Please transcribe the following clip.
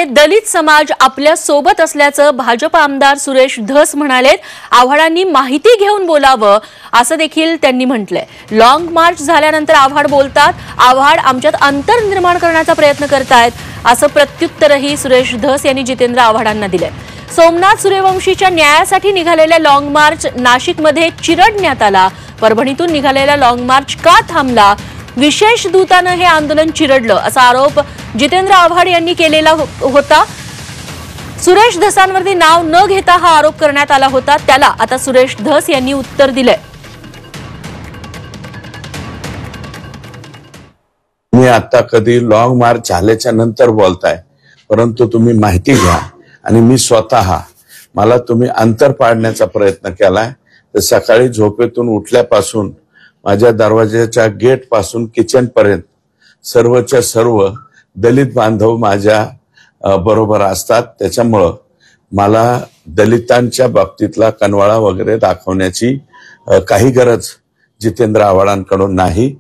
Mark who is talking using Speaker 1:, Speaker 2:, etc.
Speaker 1: दलित समाज आपल्या सोबत असल्याचं भाजप आमदार सुरेश धस म्हणालेत. आव्हाडांनी माहिती घेऊन बोलावं असं देखील त्यांनी म्हटलंय. लॉंग मार्च झाल्यानंतर आव्हाड बोलतात. आव्हाड आमच्यात अंतर निर्माण करण्याचा प्रयत्न करतायत असं प्रत्युत्तरही सुरेश धस यांनी जितेंद्र आव्हाडांना दिलंय. सोमनाथ सूर्यवंशीच्या न्यायासाठी निघालेला लॉंग मार्च नाशिकमध्ये चिरडण्यात आला. परभणीतून निघालेला लॉंग मार्च का थांबला? विशेष दूतानं हे आंदोलन चिरडलं असा आरोप जितेंद्र आव्हाड यांनी केलेला होता. सुरेश धसांवरती नाव न घेता हा आरोप करण्यात आला होता. त्याला आता सुरेश धस यांनी उत्तर दिलंय.
Speaker 2: मी आता कधी लॉंग मार्च झाल्याच्या नंतर बोलताय, परंतु तुम्ही माहिती घ्या. आणि मी स्वतः मला तुम्ही अंतर पाडण्याचा प्रयत्न केलाय. तर सकाळी झोपेतून उठल्यापासून माझ्या दरवाजाच्या गेट पासून किचन पर्यंत सर्वच्या सर्व दलित बांधव माझ्या बरोबर असतात. त्याच्यामुळं मला दलितांच्या बाबतीतला कनवाळा वगैरे दाखवण्याची काही गरज जितेंद्र आव्हाडांकडून नाही.